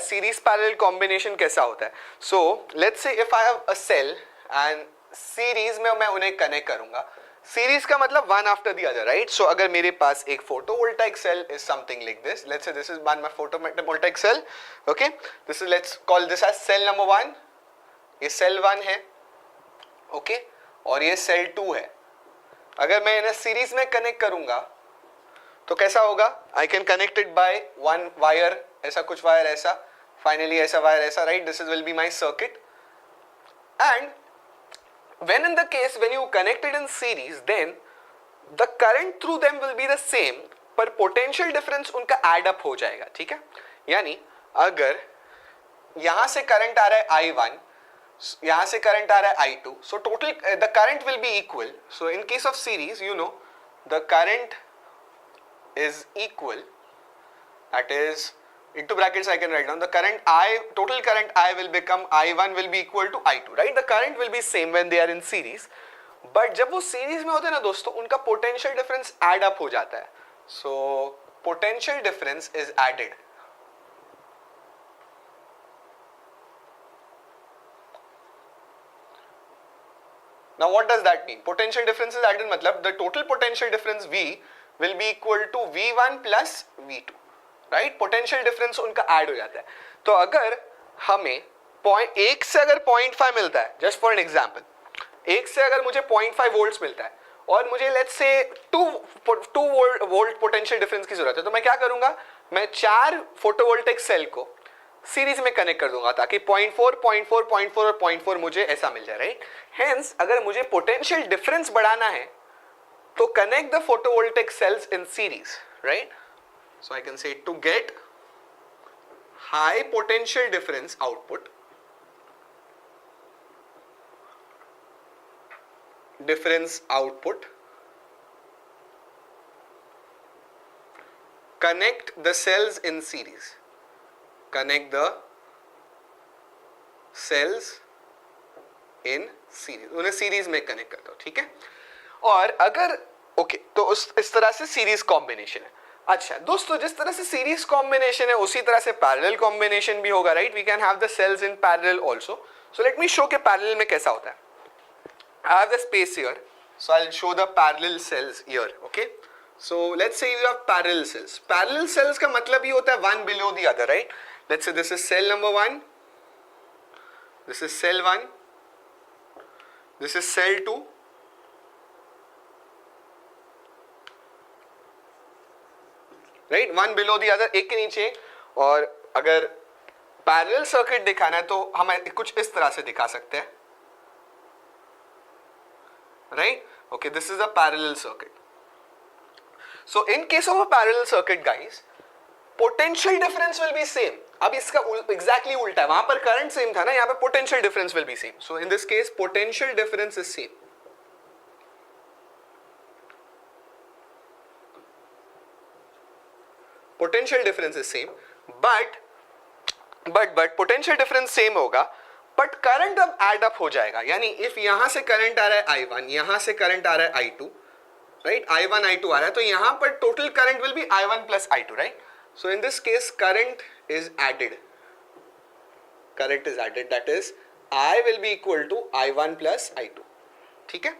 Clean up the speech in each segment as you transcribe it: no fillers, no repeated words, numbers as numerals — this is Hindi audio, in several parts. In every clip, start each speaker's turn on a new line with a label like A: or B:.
A: सीरीज पैरेलल कॉम्बिनेशन कैसा होता है? So let's say if I have a cell and series में मैं उन्हें कनेक्ट करूंगा. सीरीज का मतलब one after the other, right? So अगर मेरे पास एक photovoltaic cell is something like this, let's say this is one my photovoltaic cell. Okay, this is, let's call this as cell number 1. ये सेल 1 है. ओके, और ये सेल 2 है. अगर मैं इन्हें सीरीज में कनेक्ट करूंगा तो कैसा होगा? I can connect it by one wire, ऐसा कुछ वायर ऐसा, फाइनली ऐसा वायर ऐसा, right? This is will be my circuit. And when in the case when you connected in series, then the current through them will be the same, पर potential difference उनका add up हो जाएगा. ठीक है, यानी अगर यहां से करंट आ रहा है I1, यहां से करंट आ रहा है I2, so total the current will be equal. So in case of series, you know, the current is equal, that is into brackets I can write down the current I, total current I will become I1 will be equal to I2, right? The current will be same when they are in series, but जब वो series में होते हैं ना दोस्तों, उनका potential difference add up हो जाता है. So potential difference is added. Now what does that mean? Potential difference is added मतलब the total potential difference V will be equal to V1 plus V2. Right, potential difference उनका ऐड हो जाता है. तो अगर हमें एक से अगर 0.5 मिलता है, जस्ट फॉर एन एग्जांपल, एक से अगर मुझे 0.5 वोल्ट्स मिलता है और मुझे let's say 2 volt potential difference की जरूरत है, तो मैं क्या करूंगा? मैं 4 फोटोवोल्टिक सेल को सीरीज में कनेक्ट कर दूंगा ताकि 0.4, 0.4, 0.4 और 0.4 मुझे ऐसा मिल जाए, राइट? हेंस अगर मुझे पोटेंशियल डिफरेंस बढ़ाना है तो connect the photovoltaic sales in series, right? So I can say to get high potential difference output, connect the cells in series. Connect the cells in series. उन्हें सीरीज में कनेक्ट करता हूं, ठीक है? और अगर ओके, तो इस तरह से सीरीज कॉम्बिनेशन है. अच्छा दोस्तों, जिस तरह से सीरीज कॉम्बिनेशन है उसी तरह से पैरेलल कॉम्बिनेशन भी होगा, right? We can have the cells in parallel also. So let me show के पैरेलल में कैसा होता है. I have the space here, so I will show the parallel cells here. Okay, so let's say you have parallel cells. Parallel cells का मतलब ये होता है one below the other, right? Let's say this is cell number 1, this is cell 1, this is cell 2, right? One below the other, एक के नीचे. और अगर पैरेलल सर्किट दिखाना है तो हम कुछ इस तरह से दिखा सकते हैं, right? Okay, this is a parallel circuit. So in case of a parallel circuit guys, potential difference will be same. अब इसका एग्जैक्टली उल्टा है, वहां पर करंट सेम था ना, यहाँ पे potential difference will be same. So in this case potential difference is same. Potential difference is same, but potential difference same होगा, बट करंट अब एड अप हो जाएगा. यानी इफ यहां से करंट आ रहा है I1, यहां से करंट आ रहा है I2, राइट? I1 I2 आ रहा है, तो यहां पर total current will be I1 plus I2, right? So in this case current is added, that is I will be equal to I1 plus I2. ठीक है?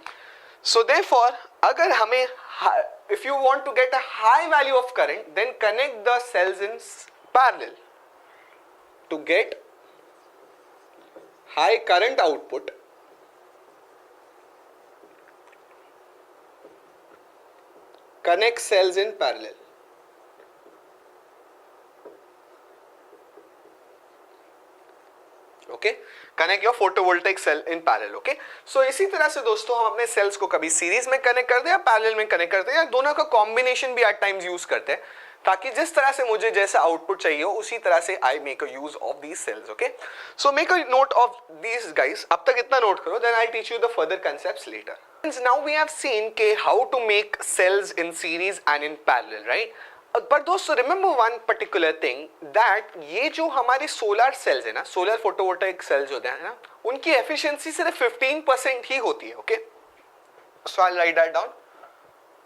A: सो देयरफॉर अगर हमें if you want to get a high value of current, then connect the cells in parallel to get high current output. Connect cells in parallel. Okay, connect your photovoltaic cell in parallel. Okay, so इसी तरह से दोस्तों हम अपने सेल्स को कभी सीरीज में कनेक्ट करते हैं या पैरेलल में कनेक्ट करते हैं, या दोनों का कॉम्बिनेशन भी एट टाइम्स यूज करते हैं, ताकि जिस तरह से मुझे जैसा आउटपुट चाहिए हो उसी तरह से I make a use of these cells. Okay, so make a note of these guys. अब तक इतना नोट करो, then I teach you the further concepts later. Now we have seen के how to make cells in series and in parallel, right? पर दोस्तों remember one particular thing, that ये जो हमारे सोलर सेल्स है ना, सोलर फोटोवोल्टाइक सेल्स होते हैं ना, उनकी एफिशिएंसी सिर्फ 15% ही होती है. Okay, so I write that down.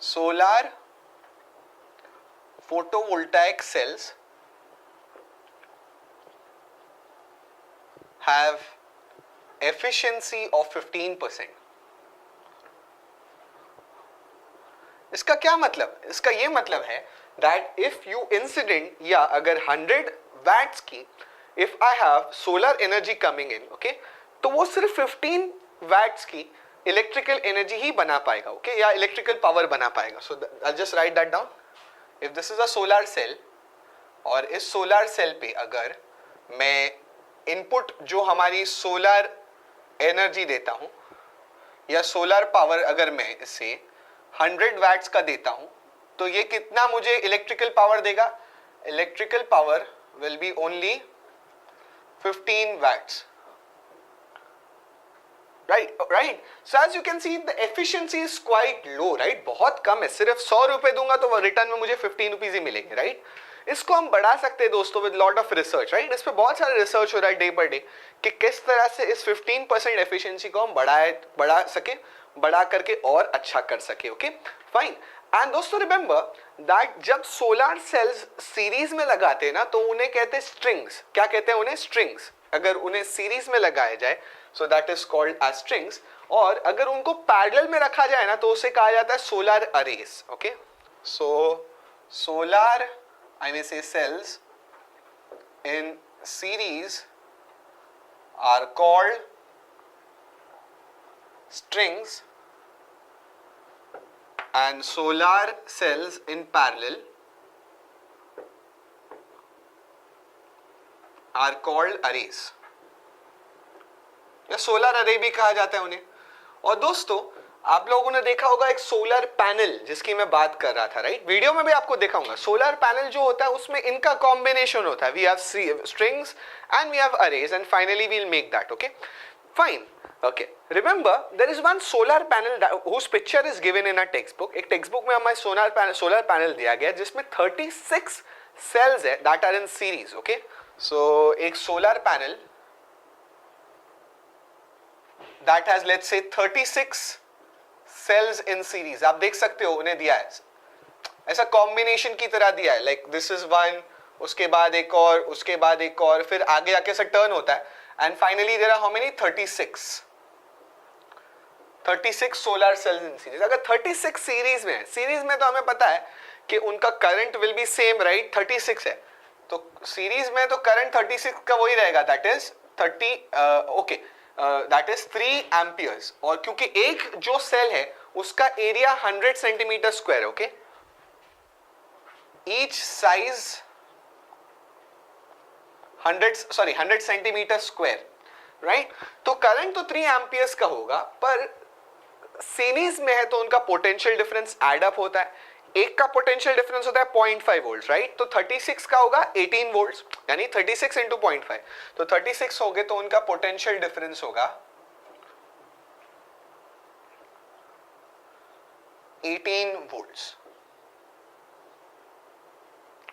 A: Solar photovoltaic cells have efficiency of 15%. इसका क्या मतलब? इसका ये मतलब है that if you incident या अगर 100 watts की if I have solar energy coming in, okay, तो वो सिर्फ 15 watts की इलेक्ट्रिकल एनर्जी ही बना पाएगा, ओके, या इलेक्ट्रिकल पावर बना पाएगा. So I just write that down. If this is a solar cell और इस सोलर सेल पे अगर मैं इनपुट जो हमारी सोलर एनर्जी देता हूं या सोलर पावर अगर मैं इसे 100 वैट्स का देता हूं तो ये कितना मुझे इलेक्ट्रिकल पावर देगा? Electrical power will be only 15 watts. right. So as you can see the efficiency is quite low, right? बहुत कम है. सिर्फ 100 रुपए दूंगा तो रिटर्न में मुझे 15 रुपीज ही मिलेंगे, राइट? इसको हम बढ़ा सकते हैं दोस्तों with lot of research, right? इस पे बहुत सारा रिसर्च हो रहा है डे बाय डे कि किस तरह से इस 15% एफिशिएंसी को हम बढ़ा करके और अच्छा कर सके. Okay, fine. एंड दोस्तों रिमेंबर दैट जब सोलर सेल्स सीरीज में लगाते हैं ना तो उन्हें कहते हैं स्ट्रिंग्स. क्या कहते हैं उन्हें? स्ट्रिंग्स. अगर उन्हें सीरीज में लगाया जाए so that is called as strings. और अगर उनको पैरेलल में रखा जाए ना तो उसे कहा जाता है solar arrays. Okay, so solar I may say cells in series are called strings and solar cells in parallel are called arrays. या सोलर अरे भी कहा जाता है उन्हें. और दोस्तों आप लोगों ने देखा होगा एक सोलर पैनल जिसकी मैं बात कर रहा था, राइट? वीडियो में भी आपको दिखाऊंगा. सोलर पैनल जो होता है उसमें इनका कॉम्बिनेशन होता है. We have strings and we have arrays and finally we will make that. Okay, fine. Okay, remember there is one solar panel whose picture is given in a text book. एक टेक्स्ट बुक में हमें सोलर पैनल दिया गया जिसमें 36 सेल्स है that are in series. Okay, so एक solar panel that has let's say 36 cells in series. आप देख सकते हो उन्हें दिया है ऐसा कॉम्बिनेशन की तरह दिया है, लाइक दिस इज वन, उसके बाद एक और, उसके बाद एक और, फिर आगे आके से टर्न होता है and finally there are how many 36 solar cells in series. अगर 36 सीरीज में है, सीरीज में तो हमें पता है कि उनका current will B same, right? 36 है तो सीरीज में तो करंट 36 का वही रहेगा, that is 30. Okay, that is 3 amperes. और क्योंकि एक जो सेल है उसका area 100 centimetre square. Okay, each size 100 centimetre square, right? तो करंट तो 3 एम्पियर्स का होगा पर सीरीज में है तो उनका पोटेंशियल डिफरेंस एड अप होता है. एक का पोटेंशियल डिफरेंस होता है 0.5 वोल्ट, राइट? तो 36 का होगा 18 वोल्ट, यानी 36 इंटू 0.5 तो 36 हो गए तो उनका पोटेंशियल डिफरेंस होगा 18 volts,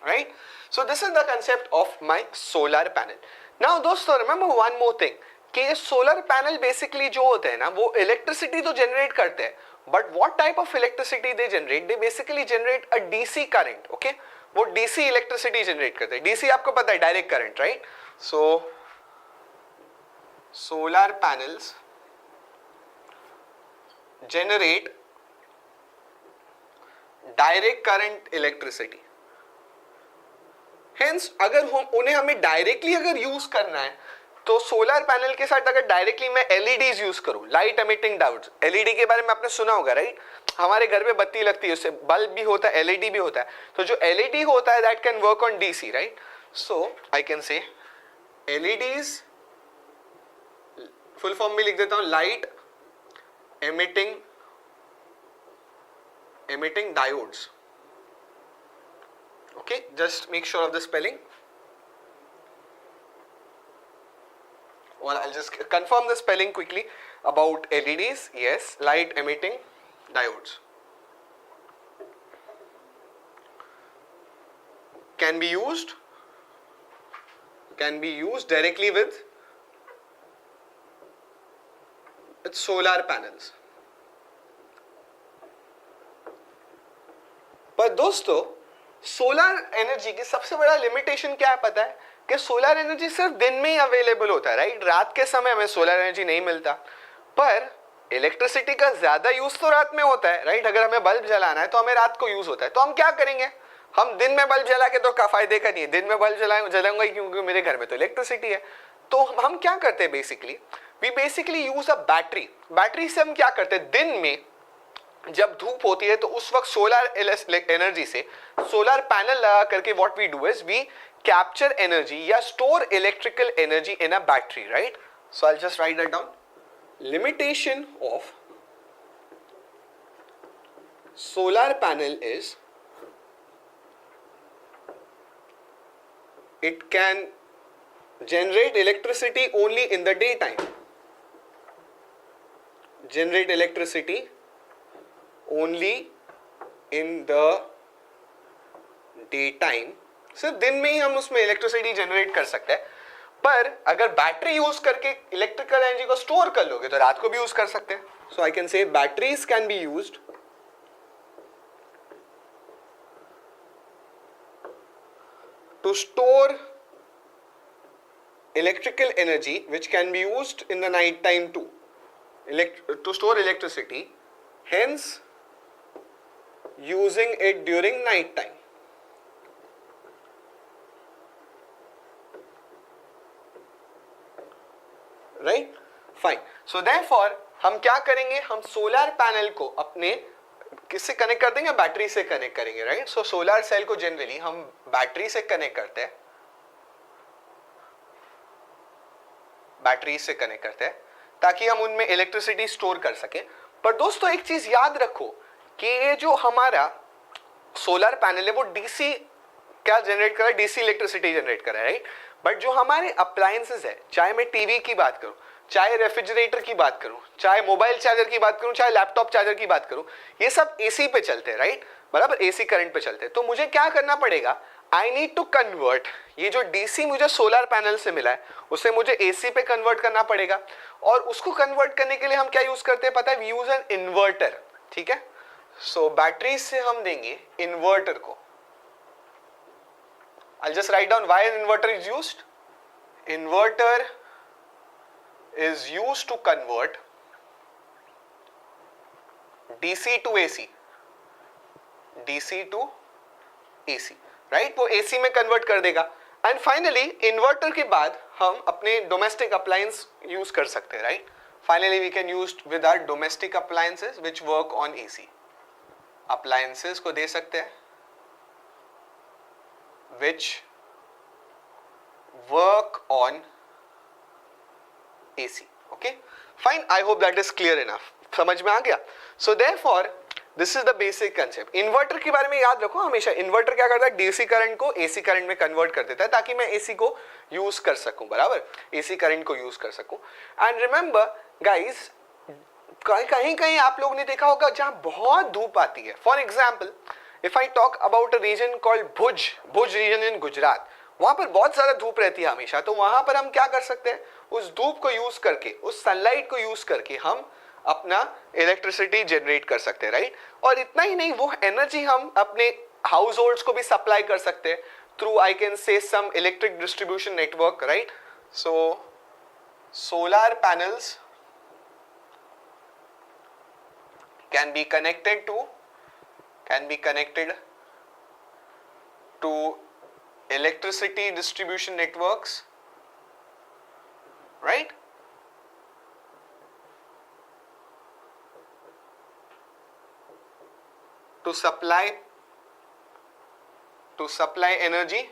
A: right? So this is the concept of my solar panel. Now दोस्तों रिमेंबर वन मोर थिंग कि सोलर पैनल बेसिकली जो होते हैं ना वो इलेक्ट्रिसिटी तो जनरेट करते हैं, but what type of electricity they generate? They basically generate a DC current. Okay, वो DC electricity generate करते हैं. DC आपको पता है direct current, right? So solar panels generate direct current electricity. Hence अगर उन्हें हमें डायरेक्टली अगर यूज करना है तो सोलर पैनल के साथ अगर डायरेक्टली मैं एलईडीज यूज करूं, लाइट एमिटिंग डायोड्स. एलईडी के बारे में आपने सुना होगा, राइट? हमारे घर में बत्ती लगती है, उससे बल्ब भी होता है, एलईडी भी होता है. तो जो एलईडी होता है that can work on DC, right? So I can से एलईडीज, फुल फॉर्म में लिख देता हूं, light emitting diodes. Okay, just make sure of the spelling. Well, I'll just confirm the spelling quickly about LEDs. Yes, light emitting diodes can be used directly with solar panels. पर दोस्तों सोलर एनर्जी की सबसे बड़ा लिमिटेशन क्या है पता है? कि सोलर एनर्जी सिर्फ दिन में ही अवेलेबल होता है, राइट? रात के समय हमें सोलर एनर्जी नहीं मिलता, पर इलेक्ट्रिसिटी का ज्यादा यूज तो रात में होता है, राइट? अगर हमें बल्ब जलाना है तो हमें रात को यूज होता है, तो हम क्या करेंगे? हम दिन में बल्ब जला के तो का फायदे का नहीं है, दिन में बल्ब जलाऊंगा ही क्योंकि मेरे घर में तो इलेक्ट्रिसिटी है। तो हम क्या करते हैं basically, we basically use a battery. Battery से हम क्या करते हैं, दिन में जब धूप होती है तो उस वक्त सोलर एनर्जी से सोलर पैनल लगा करके what we do is we capture energy या store electrical energy in a battery, right? So I just write that down. Limitation of solar panel is it can generate electricity only in the daytime. Generate electricity only in the daytime. सिर्फ दिन में ही हम उसमें इलेक्ट्रिसिटी जनरेट कर सकते हैं, पर अगर बैटरी यूज करके इलेक्ट्रिकल एनर्जी को स्टोर कर लोगे तो रात को भी यूज कर सकते हैं. So I can say batteries can be used to store electrical energy which can be used in the night time too, to store electricity, hence using it during night time. Right? Fine. So therefore हम क्या करेंगे, हम सोलर पैनल को अपने किससे कनेक्ट कर देंगे, बैटरी से कनेक्ट करेंगे, राइट? सो सोलर सेल को जनरली हम बैटरी से कनेक्ट करते हैं, बैटरी से कनेक्ट करते हैं ताकि हम उनमें इलेक्ट्रिसिटी स्टोर कर सके. पर दोस्तों एक चीज याद रखो कि ये जो हमारा सोलर पैनल है वो डीसी क्या जनरेट कर रहा है, डीसी इलेक्ट्रिसिटी जनरेट कर रहा है, राइट? बट जो हमारे अप्लायंसेस है, चाहे मैं टीवी की बात करूं, चाहे रेफ्रिजरेटर की बात करूं, चाहे मोबाइल चार्जर की बात करूं, चाहे लैपटॉप चार्जर की बात करूं, ये सब एसी पे चलते हैं, राइट? बराबर, एसी करंट पे चलते हैं. तो मुझे क्या करना पड़ेगा, आई नीड टू कन्वर्ट ये जो डीसी मुझे सोलर पैनल से मिला है उसे मुझे एसी पे कन्वर्ट करना पड़ेगा. और उसको कन्वर्ट करने के लिए हम क्या यूज करते हैं पता है, वी यूज एन इन्वर्टर. ठीक है, सो बैटरी से हम देंगे इन्वर्टर को. I'll just write down why an inverter is used. Inverter is used to convert DC to AC. DC to AC, right? वो AC में कन्वर्ट कर देगा. एंड फाइनली इन्वर्टर के बाद हम अपने डोमेस्टिक अप्लायंस यूज कर सकते हैं, right? Finally we can use with our domestic appliances which work on AC. Appliances को दे सकते हैं which work on AC. Okay, fine. I hope that is clear enough. समझ में आ गया? So therefore, this is the basic concept. Inverter के बारे में याद रखो हमेशा. इन्वर्टर क्या करता है, डीसी करंट को एसी करंट में कन्वर्ट कर देता है ताकि मैं एसी को यूज कर सकूं. बराबर, एसी करंट को यूज कर सकूं. एंड रिमेंबर गाइज, कहीं कहीं आप लोगों ने देखा होगा जहां बहुत धूप आती है. For example, if I talk about a region called Bhuj region in Gujarat, वहां पर बहुत ज्यादा धूप रहती है हमेशा. तो वहां पर हम क्या कर सकते हैं, उस धूप को यूज करके, उस सनलाइट को यूज करके हम अपना इलेक्ट्रिसिटी जनरेट कर सकते हैं, राइट? और इतना ही नहीं, वो एनर्जी हम अपने हाउस होल्ड्स को भी सप्लाई कर सकते हैं through, I can say, some electric distribution network, right? So solar panels can be connected to electricity distribution networks, right? To supply energy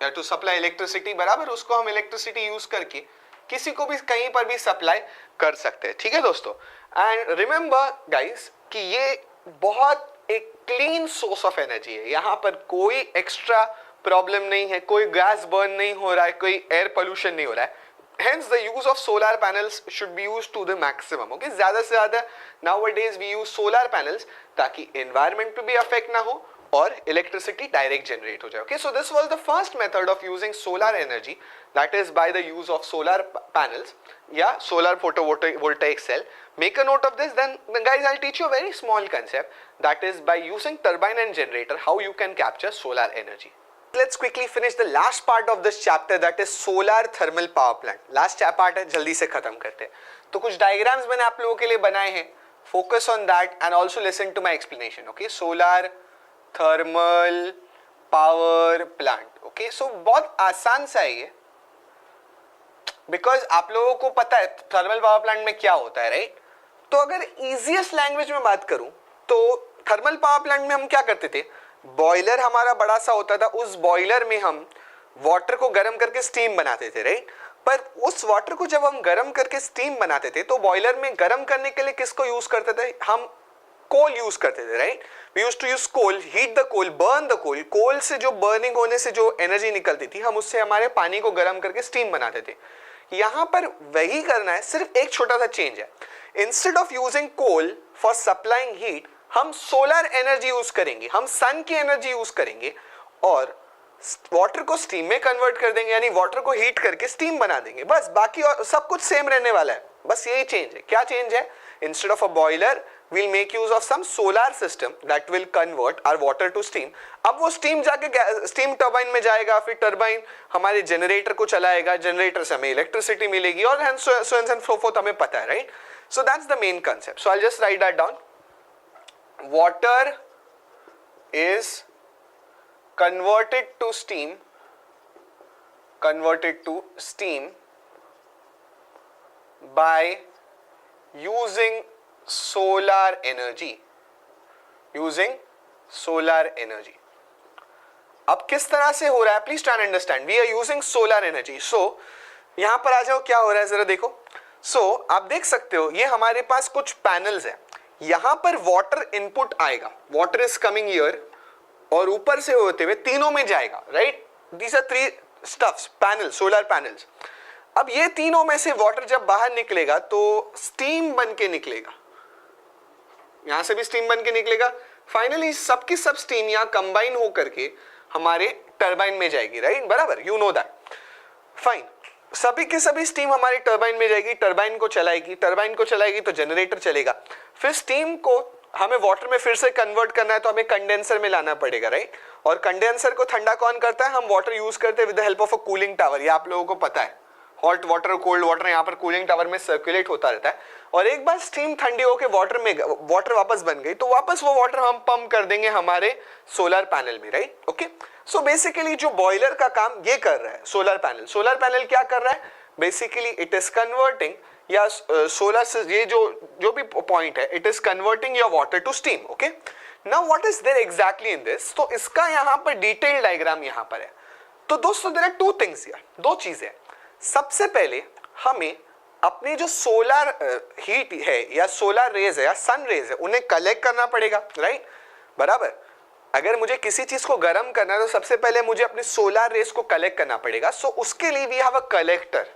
A: या to supply electricity. बराबर, उसको हम इलेक्ट्रिसिटी यूज करके किसी को भी कहीं पर भी सप्लाई कर सकते हैं. ठीक है दोस्तों? एंड रिमेंबर गाइस कि ये बहुत एक क्लीन सोर्स ऑफ एनर्जी है. यहाँ पर कोई एक्स्ट्रा प्रॉब्लम नहीं है, कोई गैस बर्न नहीं हो रहा है, कोई एयर पोल्यूशन नहीं हो रहा है. Hence the use of solar panels should be used to the maximum. Okay, ज़्यादा से ज़्यादा nowadays we use solar panels ताकि environment पे भी affect ना हो और इलेक्ट्रिसिटी डायरेक्ट जनरेट हो जाए. Okay, so this was the first method of using solar energy, that is by the use of solar panels या solar photovoltaic cell. Make a note of this. Then guys I will teach you a very small concept, that is by using turbine and generator how you can capture solar energy. let's quickly finish the last part of this chapter, that is solar thermal power plant. Last part है, जल्दी से खत्म करते हैं. तो कुछ diagrams मैंने आप लोगों के लिए बनाए हैं. Focus on that and also listen to my explanation. Okay, solar thermal power plant. Okay, so बहुत आसान सा है ये, because आप लोगों को पता है थर्मल पावर प्लांट में क्या होता है, राइट? तो अगर इजीएस्ट लैंग्वेज में बात करूं तो थर्मल पावर प्लांट में हम क्या करते थे, बॉयलर हमारा बड़ा सा होता था, उस बॉयलर में हम वाटर को गर्म करके स्टीम बनाते थे, राइट? पर उस वाटर को जब हम गर्म करके स्टीम बनाते थे तो बॉयलर में गर्म करने के लिए किसको यूज करते थे, हम कोल यूज करते थे, right? We used to use coal, heat the coal, burn the coal. Coal से जो बर्निंग होने से जो एनर्जी निकलती थी, हम उससे हमारे पानी को गर्म करके स्टीम बनाते थे. यहां पर वही करना है, सिर्फ एक छोटा सा चेंज है. Instead of using coal for supplying heat, हम सोलर एनर्जी यूज करेंगे, हम सन की एनर्जी यूज करेंगे और वाटर को स्टीम में कन्वर्ट कर देंगे, यानी वाटर को हीट करके स्टीम बना देंगे. बस बाकी और सब कुछ सेम रहने वाला है, बस यही चेंज है. क्या चेंज है? Instead of a boiler we'll make use of some solar system that will convert our water to steam. अब वो steam जाके steam turbine में जाएगा, फिर turbine हमारे generator को चलाएगा, generator से हमें electricity मिलेगी और so on and so forth, हमें पता है, right? So that's the main concept. So I'll just write that down. Water is converted to steam by using solar energy. अब किस तरह से हो रहा है, please try and understand. We are using solar energy. So यहां पर आ जाओ, क्या हो रहा है जरा देखो. सो आप देख सकते हो ये हमारे पास कुछ पैनल्स है, यहां पर वाटर इनपुट आएगा, वाटर इज कमिंग हियर और ऊपर से होते हुए तीनों में जाएगा, राइट? These are three stuffs, panel, solar panels. अब ये तीनों में से वाटर जब बाहर निकलेगा तो स्टीम बन के निकलेगा, यहां से भी स्टीम बन के निकलेगा. फाइनली सबकी सब स्टीम यहां कंबाइन हो करके हमारे टरबाइन में जाएगी, राइट? बराबर, यू नो दैट. फाइन, सभी की सभी स्टीम हमारी टरबाइन में जाएगी, टरबाइन को चलाएगी तो जनरेटर चलेगा. फिर स्टीम को हमें वाटर में फिर से कन्वर्ट करना है तो हमें कंडेंसर में लाना पड़ेगा, राइट? और कंडेंसर को ठंडा कौन करता है? हम वाटर यूज करते हैं with the help of a cooling tower. ये आप लोगों को पता है, हॉट वाटर कोल्ड वाटर यहाँ पर कूलिंग टावर में सर्कुलेट होता रहता है. और एक बार स्टीम ठंडी होकर वाटर वापस बन गई तो वापस वो वाटर हम पंप कर देंगे हमारे सोलर पैनल में, राइट? ओके, सो बेसिकली जो बॉयलर का काम ये कर रहा है सोलर पैनल क्या कर रहा है? बेसिकली इट इज कन्वर्टिंग, या सोलर से ये जो भी पॉइंट है, it is converting your water to steam. Okay, now what is there exactly in this? तो इसका यहाँ पर डिटेल डायग्राम यहाँ पर है. तो दोस्तों there are two things here, दो चीजें. सबसे पहले हमें अपने जो सोलर हीट है या सोलर रेज है या सन रेज है उन्हें कलेक्ट करना पड़ेगा, राइट? बराबर. अगर मुझे किसी चीज को गर्म करना है तो सबसे पहले मुझे अपनी सोलर रेज को कलेक्ट करना पड़ेगा. सो उसके लिए we have a collector.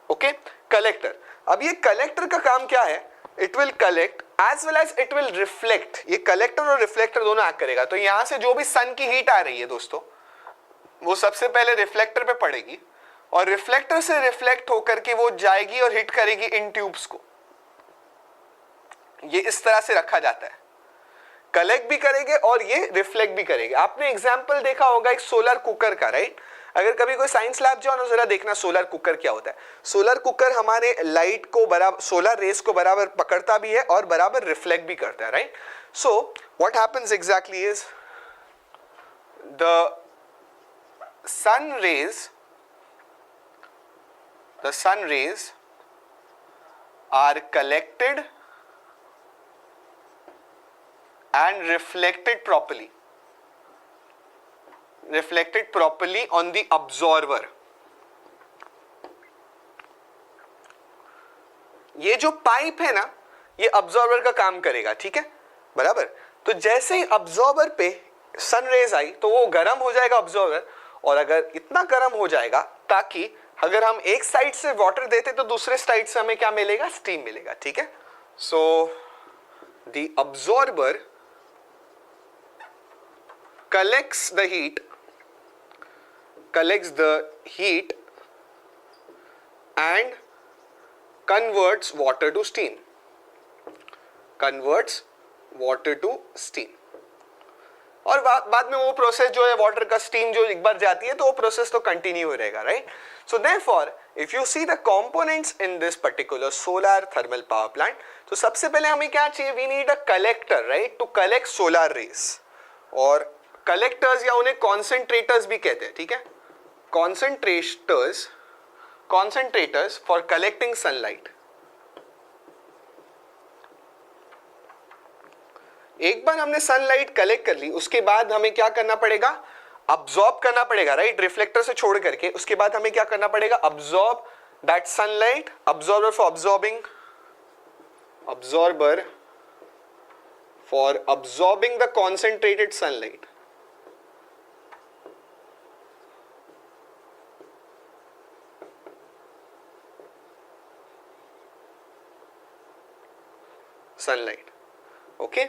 A: Okay, collector. अब ये कलेक्टर का काम क्या है? It will collect as well as it will reflect. ये कलेक्टर और रिफ्लेक्टर दोनों एक्ट करेगा. तो यहां से जो भी सन की हीट आ रही है दोस्तों, वो सबसे पहले रिफ्लेक्टर पे पड़ेगी और रिफ्लेक्टर से रिफ्लेक्ट होकर के वो जाएगी और हिट करेगी इन ट्यूब्स को. ये इस तरह से रखा जाता है, कलेक्ट भी करेंगे और ये रिफ्लेक्ट भी करेंगे. आपने एग्जांपल देखा होगा एक सोलर कुकर का, राइट? अगर कभी कोई साइंस लैब जाओ ना, जरा देखना सोलर कुकर क्या होता है. सोलर कुकर हमारे लाइट को बराबर, सोलर रेस को बराबर पकड़ता भी है और बराबर रिफ्लेक्ट भी करता है, right? So what happens exactly is the sun rays are collected and reflected properly on the absorber. ये जो पाइप है ना, ये अब्जॉर्बर का काम करेगा, ठीक है? बराबर. तो जैसे ही अब्जॉर्बर पे सन रेज आई तो वो गर्म हो जाएगा अब्जॉर्बर, और अगर इतना गर्म हो जाएगा ताकि अगर हम एक साइड से वाटर देते तो दूसरे साइड से हमें क्या मिलेगा? स्टीम मिलेगा, ठीक है? So the absorber collects the heat and converts water to steam. और बाद में वो प्रोसेस जो है वाटर का स्टीम जो एक बार जाती है तो वो प्रोसेस तो कंटिन्यू रहेगा, right. So therefore if you see the components in this particular solar thermal power plant, तो सबसे पहले हमें क्या चाहिए, we need a collector, right, to collect solar rays. और कलेक्टर्स या उन्हें कॉन्सेंट्रेटर्स भी कहते हैं, ठीक है, कॉन्सेंट्रेटर्स फॉर कलेक्टिंग सनलाइट. एक बार हमने सनलाइट कलेक्ट कर ली, उसके बाद हमें क्या करना पड़ेगा, अब्सॉर्ब करना पड़ेगा, राइट, रिफ्लेक्टर से छोड़ करके. उसके बाद हमें क्या करना पड़ेगा, absorb that sunlight, absorber for absorbing the concentrated sunlight. Sunlight, okay.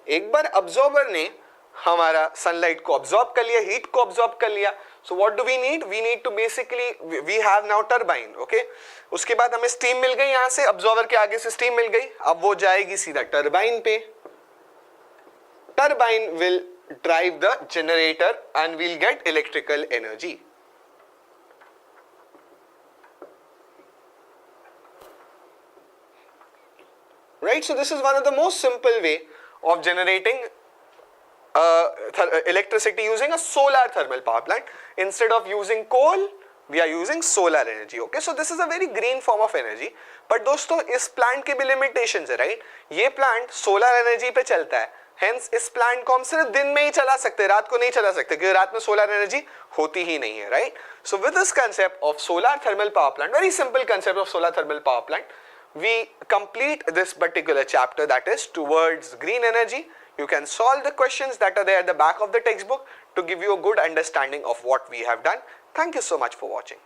A: एक बार अब्सॉर्बर ने हमारा सनलाइट को अब्सॉर्ब कर लिया, हीट को अब्सॉर्ब कर लिया. So what do we need to basically we have now turbine, okay. उसके बाद हमें स्टीम मिल गई, यहां से अब्सॉर्बर के आगे से स्टीम मिल गई. अब वो जाएगी सीधा टरबाइन पे. Turbine will drive the generator and will get electrical energy. Right, so this is one of the most simple way of generating electricity using a solar thermal power plant. Instead of using coal, we are using solar energy. Okay, so this is a very green form of energy. But दोस्तों इस plant के भी limitations है, right? ये plant solar energy पे चलता है. Hence इस plant को हम सिर्फ दिन में ही चला सकते हैं, रात को नहीं चला सकते, क्योंकि रात में solar energy होती ही नहीं है, right? So with this concept of solar thermal power plant, very simple concept of solar thermal power plant, we complete this particular chapter, that is towards green energy. You can solve the questions that are there at the back of the textbook to give you a good understanding of what we have done. Thank you so much for watching.